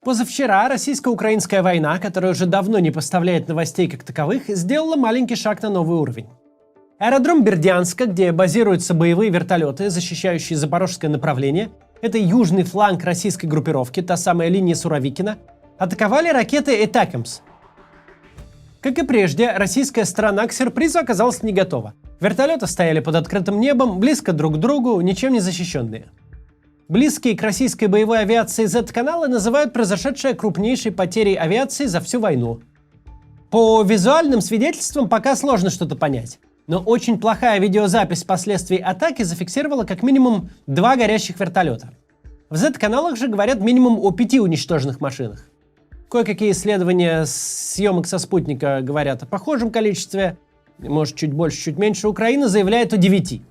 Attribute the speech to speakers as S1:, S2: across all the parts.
S1: Позавчера российско-украинская война, которая уже давно не поставляет новостей как таковых, сделала маленький шаг на новый уровень. Аэродром Бердянска, где базируются боевые вертолеты, защищающие запорожское направление, это южный фланг российской группировки, та самая линия Суровикина, атаковали ракеты «Атакамс». Как и прежде, российская сторона к сюрпризу оказалась не готова. Вертолеты стояли под открытым небом, близко друг к другу, ничем не защищенные. Близкие к российской боевой авиации Z-каналы называют произошедшее крупнейшей потерей авиации за всю войну. По визуальным свидетельствам пока сложно что-то понять, но очень плохая видеозапись последствий атаки зафиксировала как минимум 2 горящих вертолета. В Z-каналах же говорят минимум о 5 уничтоженных машинах. Кое-какие исследования съемок со спутника говорят о похожем количестве, может чуть больше, чуть меньше. Украина заявляет о 9.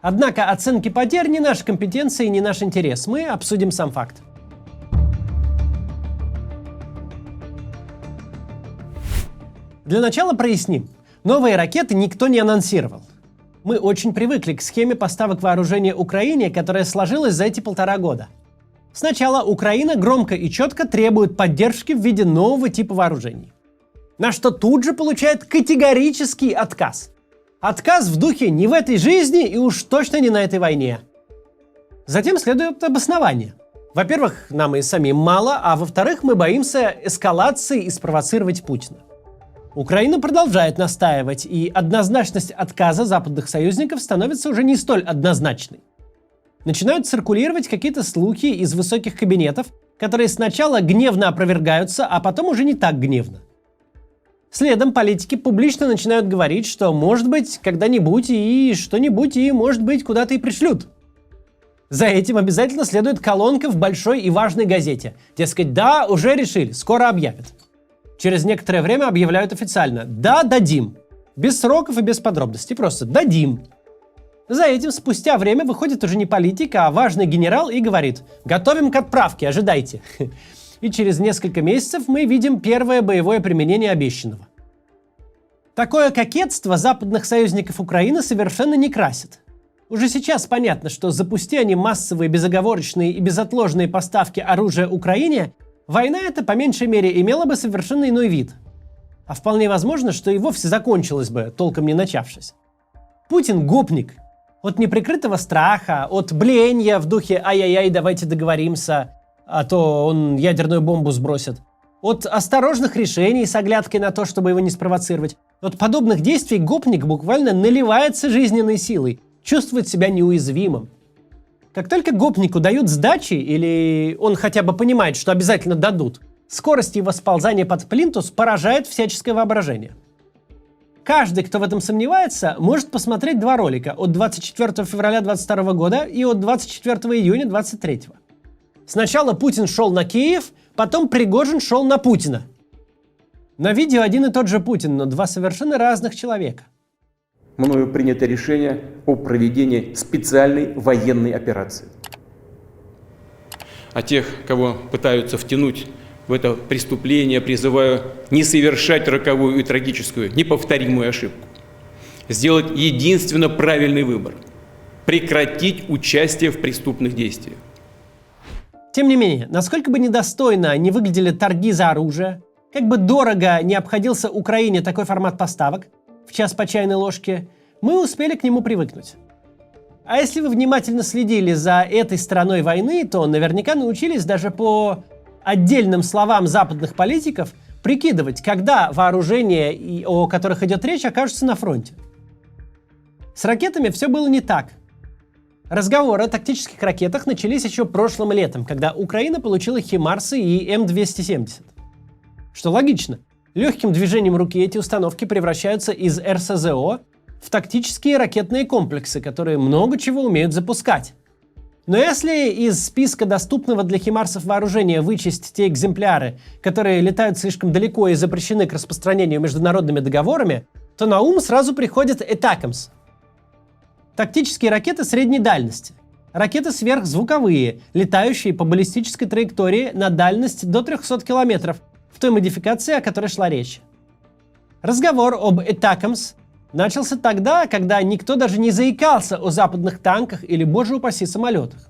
S1: Однако оценки потерь не наша компетенция и не наш интерес. Мы обсудим сам факт. Для начала проясним. Новые ракеты никто не анонсировал. Мы очень привыкли к схеме поставок вооружения Украине, которая сложилась за эти 1,5 года. Сначала Украина громко и четко требует поддержки в виде нового типа вооружений. На что тут же получает категорический отказ. Отказ в духе «не в этой жизни и уж точно не на этой войне». Затем следует обоснование. Во-первых, нам и самим мало, а во-вторых, мы боимся эскалации и спровоцировать Путина. Украина продолжает настаивать, и однозначность отказа западных союзников становится уже не столь однозначной. Начинают циркулировать какие-то слухи из высоких кабинетов, которые сначала гневно опровергаются, а потом уже не так гневно. Следом политики публично начинают говорить, что может быть когда-нибудь и что-нибудь и может быть куда-то и пришлют. За этим обязательно следует колонка в большой и важной газете. Дескать, да, уже решили, скоро объявят. Через некоторое время объявляют официально: да, дадим. Без сроков и без подробностей, просто дадим. За этим спустя время выходит уже не политик, а важный генерал и говорит: готовим к отправке, ожидайте. И через несколько месяцев мы видим первое боевое применение обещанного. Такое кокетство западных союзников Украины совершенно не красит. Уже сейчас понятно, что запусти они массовые, безоговорочные и безотложные поставки оружия Украине, война эта по меньшей мере имела бы совершенно иной вид. А вполне возможно, что и вовсе закончилась бы, толком не начавшись. Путин гопник. От неприкрытого страха, от блеяния в духе «ай-яй-яй, давайте договоримся», а то он ядерную бомбу сбросит. От осторожных решений с оглядкой на то, чтобы его не спровоцировать. От подобных действий гопник буквально наливается жизненной силой, чувствует себя неуязвимым. Как только гопнику дают сдачи, или он хотя бы понимает, что обязательно дадут, скорость его сползания под плинтус поражает всяческое воображение. Каждый, кто в этом сомневается, может посмотреть 2 ролика от 24 февраля 2022 года и от 24 июня 2023. Сначала Путин шел на Киев, потом Пригожин шел на Путина. На видео один и тот же Путин, но 2 совершенно разных человека.
S2: Мною принято решение о проведении специальной военной операции.
S3: А тех, кого пытаются втянуть в это преступление, призываю не совершать роковую и трагическую, неповторимую ошибку. Сделать единственно правильный выбор. Прекратить участие в преступных действиях.
S1: Тем не менее, насколько бы недостойно не выглядели торги за оружие, как бы дорого не обходился Украине такой формат поставок, в час по чайной ложке, мы успели к нему привыкнуть. А если вы внимательно следили за этой стороной войны, то наверняка научились даже по отдельным словам западных политиков прикидывать, когда вооружения, о которых идет речь, окажутся на фронте. С ракетами все было не так. Разговоры о тактических ракетах начались еще прошлым летом, когда Украина получила «Химарсы» и М-270. Что логично. Легким движением руки эти установки превращаются из РСЗО в тактические ракетные комплексы, которые много чего умеют запускать. Но если из списка доступного для «Химарсов» вооружения вычесть те экземпляры, которые летают слишком далеко и запрещены к распространению международными договорами, то на ум сразу приходят «Атакамс». Тактические ракеты средней дальности. Ракеты сверхзвуковые, летающие по баллистической траектории на дальность до 300 километров, в той модификации, о которой шла речь. Разговор об «Атакамс» начался тогда, когда никто даже не заикался о западных танках или, боже упаси, самолетах.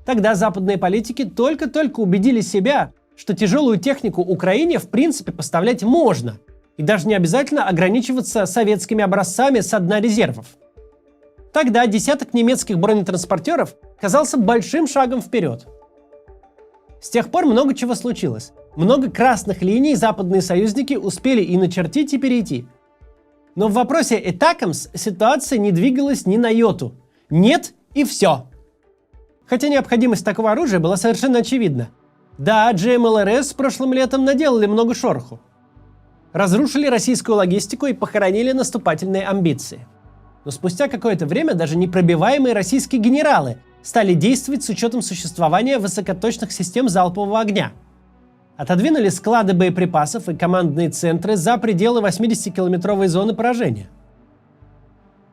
S1: Тогда западные политики только-только убедили себя, что тяжелую технику Украине в принципе поставлять можно, и даже не обязательно ограничиваться советскими образцами со дна резервов. Тогда десяток немецких бронетранспортеров казался большим шагом вперед. С тех пор много чего случилось. Много красных линий западные союзники успели и начертить, и перейти. Но в вопросе ATACMS ситуация не двигалась ни на йоту. Нет и все. Хотя необходимость такого оружия была совершенно очевидна. Да, GMLRS прошлым летом наделали много шороху. Разрушили российскую логистику и похоронили наступательные амбиции. Но спустя какое-то время даже непробиваемые российские генералы стали действовать с учетом существования высокоточных систем залпового огня. Отодвинули склады боеприпасов и командные центры за пределы 80-километровой зоны поражения.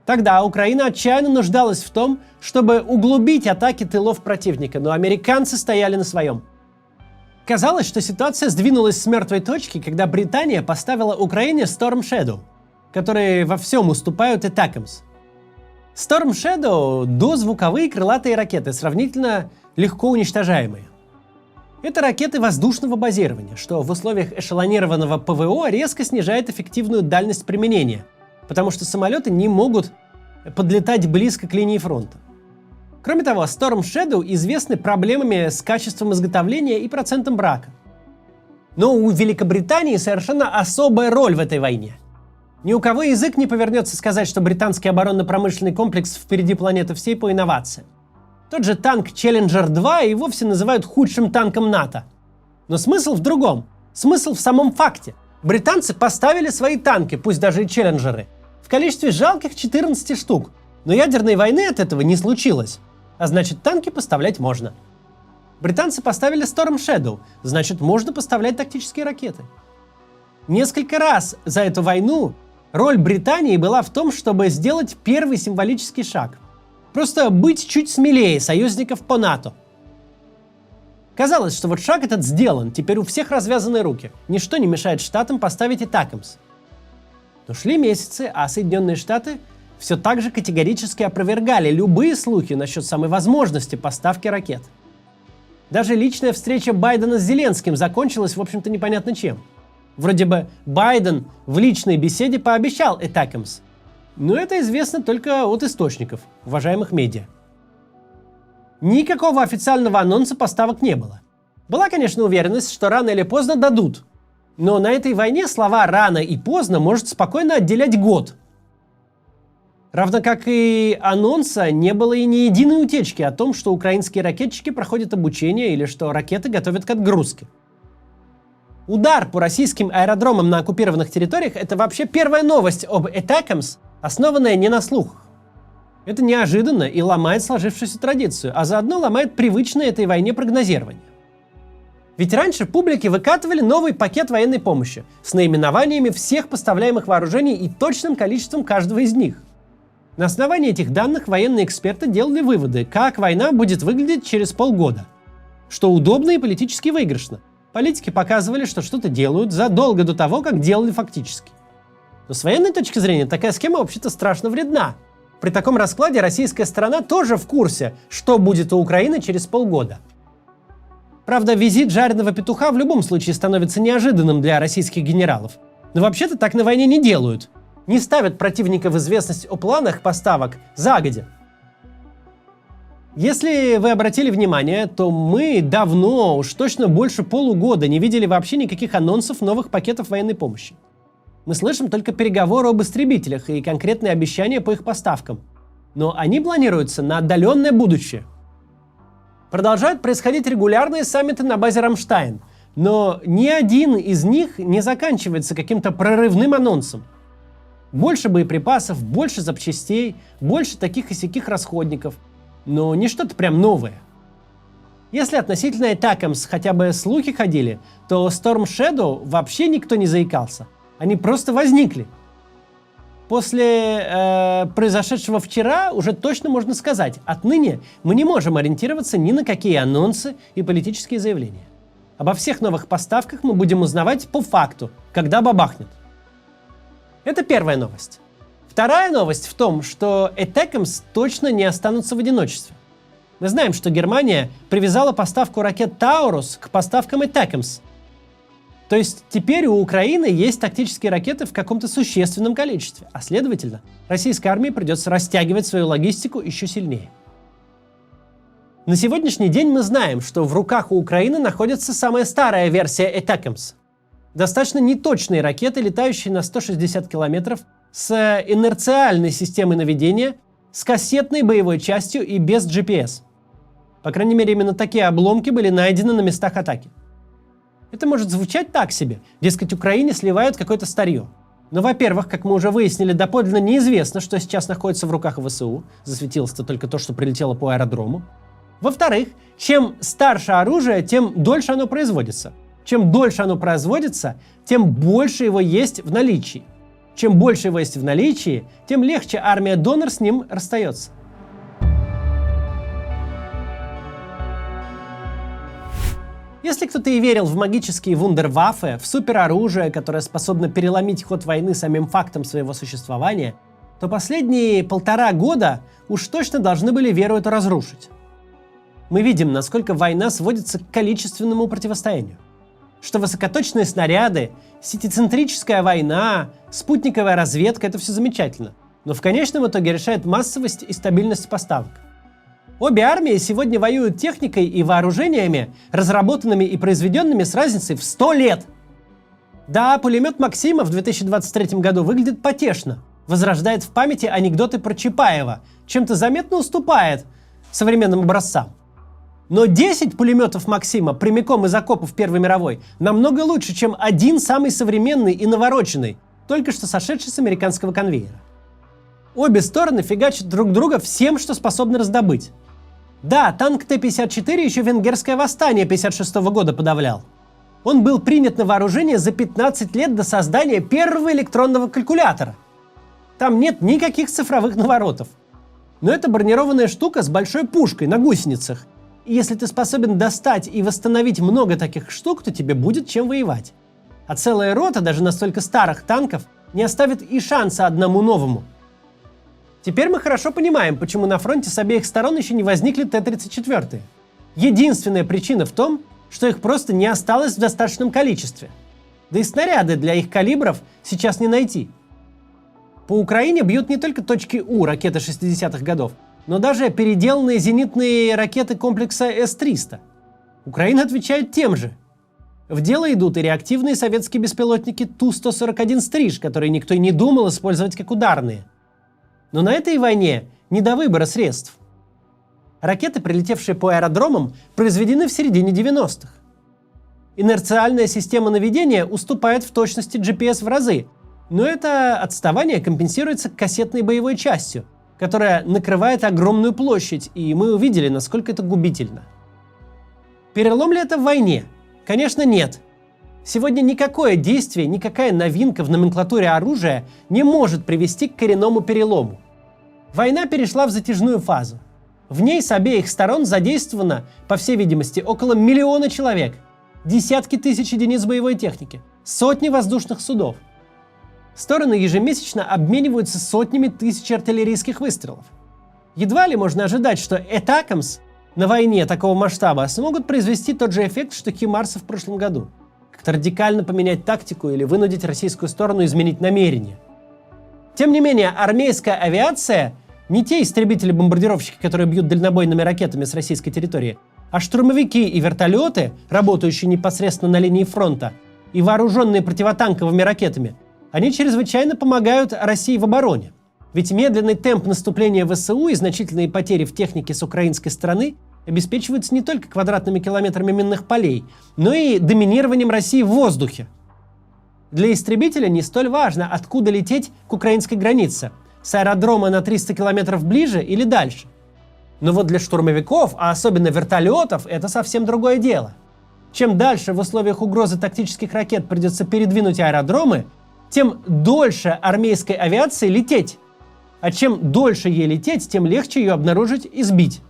S1: Тогда Украина отчаянно нуждалась в том, чтобы углубить атаки тылов противника, но американцы стояли на своем. Казалось, что ситуация сдвинулась с мертвой точки, когда Британия поставила Украине Storm Shadow, которые во всем уступают ATACMS. Storm Shadow – дозвуковые крылатые ракеты, сравнительно легко уничтожаемые. Это ракеты воздушного базирования, что в условиях эшелонированного ПВО резко снижает эффективную дальность применения, потому что самолеты не могут подлетать близко к линии фронта. Кроме того, Storm Shadow известны проблемами с качеством изготовления и процентом брака. Но у Великобритании совершенно особая роль в этой войне. Ни у кого язык не повернется сказать, что британский оборонно-промышленный комплекс впереди планеты всей по инновациям. Тот же танк Challenger 2 и вовсе называют худшим танком НАТО. Но смысл в другом. Смысл в самом факте. Британцы поставили свои танки, пусть даже и Челленджеры, в количестве жалких 14 штук. Но ядерной войны от этого не случилось. А значит, танки поставлять можно. Британцы поставили Storm Shadow, значит, можно поставлять тактические ракеты. Несколько раз за эту войну роль Британии была в том, чтобы сделать первый символический шаг. Просто быть чуть смелее союзников по НАТО. Казалось, что вот шаг этот сделан, теперь у всех развязаны руки. Ничто не мешает Штатам поставить ATACMS. Но шли месяцы, а Соединенные Штаты все так же категорически опровергали любые слухи насчет самой возможности поставки ракет. Даже личная встреча Байдена с Зеленским закончилась, в общем-то, непонятно чем. Вроде бы Байден в личной беседе пообещал ATACMS. Но это известно только от источников, уважаемых медиа. Никакого официального анонса поставок не было. Была, конечно, уверенность, что рано или поздно дадут. Но на этой войне слова «рано» и «поздно» может спокойно отделять год. Равно как и анонса не было и ни единой утечки о том, что украинские ракетчики проходят обучение или что ракеты готовят к отгрузке. Удар по российским аэродромам на оккупированных территориях – это вообще первая новость об ATACMS, основанная не на слухах. Это неожиданно и ломает сложившуюся традицию, а заодно ломает привычное этой войне прогнозирование. Ведь раньше публике выкатывали новый пакет военной помощи с наименованиями всех поставляемых вооружений и точным количеством каждого из них. На основании этих данных военные эксперты делали выводы, как война будет выглядеть через полгода. Что удобно и политически выигрышно. Политики показывали, что что-то делают задолго до того, как делали фактически. Но с военной точки зрения такая схема вообще-то страшно вредна. При таком раскладе российская сторона тоже в курсе, что будет у Украины через полгода. Правда, визит жареного петуха в любом случае становится неожиданным для российских генералов. Но вообще-то так на войне не делают. Не ставят противника в известность о планах поставок загодя. Если вы обратили внимание, то мы давно, уж точно больше полугода, не видели вообще никаких анонсов новых пакетов военной помощи. Мы слышим только переговоры об истребителях и конкретные обещания по их поставкам. Но они планируются на отдаленное будущее. Продолжают происходить регулярные саммиты на базе Рамштайн, но ни один из них не заканчивается каким-то прорывным анонсом. Больше боеприпасов, больше запчастей, больше таких и сяких расходников. Но не что-то прям новое. Если относительно ATACMS хотя бы слухи ходили, то Storm Shadow вообще никто не заикался. Они просто возникли. После произошедшего вчера уже точно можно сказать, отныне мы не можем ориентироваться ни на какие анонсы и политические заявления. Обо всех новых поставках мы будем узнавать по факту, когда бабахнет. Это первая новость. Вторая новость в том, что ATACMS точно не останутся в одиночестве. Мы знаем, что Германия привязала поставку ракет «Таурус» к поставкам «Атакамс». То есть теперь у Украины есть тактические ракеты в каком-то существенном количестве, а следовательно, российской армии придется растягивать свою логистику еще сильнее. На сегодняшний день мы знаем, что в руках у Украины находится самая старая версия «Атакамс». Достаточно неточные ракеты, летающие на 160 километров, с инерциальной системой наведения, с кассетной боевой частью и без GPS. По крайней мере, именно такие обломки были найдены на местах атаки. Это может звучать так себе, дескать, Украине сливают какое-то старье. Но, во-первых, как мы уже выяснили, доподлинно неизвестно, что сейчас находится в руках ВСУ, засветилось-то только то, что прилетело по аэродрому. Во-вторых, чем старше оружие, тем дольше оно производится. Чем дольше оно производится, тем больше его есть в наличии. Чем больше его есть в наличии, тем легче армия-донор с ним расстается. Если кто-то и верил в магические вундерваффе, в супероружие, которое способно переломить ход войны самим фактом своего существования, то последние 1,5 года уж точно должны были веру эту разрушить. Мы видим, насколько война сводится к количественному противостоянию. Что высокоточные снаряды, сетицентрическая война, спутниковая разведка – это все замечательно. Но в конечном итоге решает массовость и стабильность поставок. Обе армии сегодня воюют техникой и вооружениями, разработанными и произведенными с разницей в 100 лет. Да, пулемет «Максима» в 2023 году выглядит потешно, возрождает в памяти анекдоты про Чапаева, чем-то заметно уступает современным образцам. Но 10 пулеметов «Максима» прямиком из окопов Первой мировой намного лучше, чем один самый современный и навороченный, только что сошедший с американского конвейера. Обе стороны фигачат друг друга всем, что способны раздобыть. Да, танк Т-54 еще венгерское восстание 1956 года подавлял. Он был принят на вооружение за 15 лет до создания первого электронного калькулятора. Там нет никаких цифровых наворотов. Но это бронированная штука с большой пушкой на гусеницах. И если ты способен достать и восстановить много таких штук, то тебе будет чем воевать. А целая рота даже настолько старых танков не оставит и шанса одному новому. Теперь мы хорошо понимаем, почему на фронте с обеих сторон еще не возникли Т-34. Единственная причина в том, что их просто не осталось в достаточном количестве. Да и снаряды для их калибров сейчас не найти. По Украине бьют не только точки У ракеты 60-х годов, но даже переделанные зенитные ракеты комплекса С-300. Украина отвечает тем же. В дело идут и реактивные советские беспилотники Ту-141 «Стриж», которые никто и не думал использовать как ударные. Но на этой войне не до выбора средств. Ракеты, прилетевшие по аэродромам, произведены в середине 90-х. Инерциальная система наведения уступает в точности GPS в разы, но это отставание компенсируется кассетной боевой частью, которая накрывает огромную площадь, и мы увидели, насколько это губительно. Перелом ли это в войне? Конечно, нет. Сегодня никакое действие, никакая новинка в номенклатуре оружия не может привести к коренному перелому. Война перешла в затяжную фазу. В ней с обеих сторон задействовано, по всей видимости, около 1 миллиона человек, десятки тысяч единиц боевой техники, сотни воздушных судов. Стороны ежемесячно обмениваются сотнями тысяч артиллерийских выстрелов. Едва ли можно ожидать, что «Атакамс» на войне такого масштаба смогут произвести тот же эффект, что «Химарсы» в прошлом году. Как-то радикально поменять тактику или вынудить российскую сторону изменить намерение. Тем не менее, армейская авиация, не те истребители-бомбардировщики, которые бьют дальнобойными ракетами с российской территории, а штурмовики и вертолеты, работающие непосредственно на линии фронта, и вооруженные противотанковыми ракетами, они чрезвычайно помогают России в обороне. Ведь медленный темп наступления ВСУ и значительные потери в технике с украинской стороны обеспечиваются не только квадратными километрами минных полей, но и доминированием России в воздухе. Для истребителя не столь важно, откуда лететь к украинской границе, с аэродрома на 300 километров ближе или дальше. Но вот для штурмовиков, а особенно вертолетов, это совсем другое дело. Чем дальше в условиях угрозы тактических ракет придется передвинуть аэродромы, тем дольше армейской авиации лететь. А чем дольше ей лететь, тем легче ее обнаружить и сбить.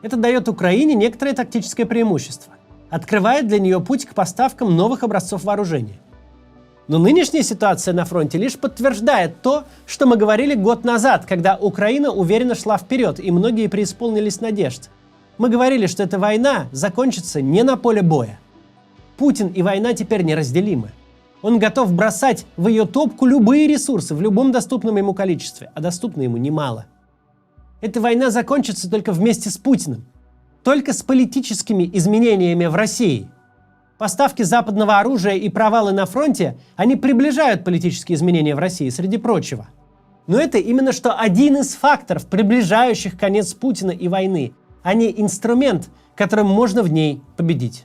S1: Это дает Украине некоторое тактическое преимущество. Открывает для нее путь к поставкам новых образцов вооружения. Но нынешняя ситуация на фронте лишь подтверждает то, что мы говорили год назад, когда Украина уверенно шла вперед, и многие преисполнились надежд. Мы говорили, что эта война закончится не на поле боя. Путин и война теперь неразделимы. Он готов бросать в ее топку любые ресурсы в любом доступном ему количестве, а доступно ему немало. Эта война закончится только вместе с Путиным, только с политическими изменениями в России. Поставки западного оружия и провалы на фронте, они приближают политические изменения в России, среди прочего. Но это именно что один из факторов, приближающих конец Путина и войны, а не инструмент, которым можно в ней победить.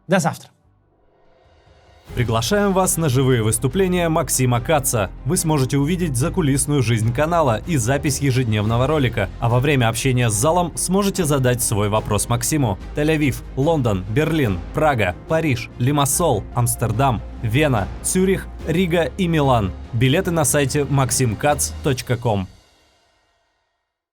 S1: До завтра.
S4: Приглашаем вас на живые выступления Максима Каца. Вы сможете увидеть закулисную жизнь канала и запись ежедневного ролика, а во время общения с залом сможете задать свой вопрос Максиму. Тель-Авив, Лондон, Берлин, Прага, Париж, Лимассол, Амстердам, Вена, Цюрих, Рига и Милан. Билеты на сайте maximkatz.com.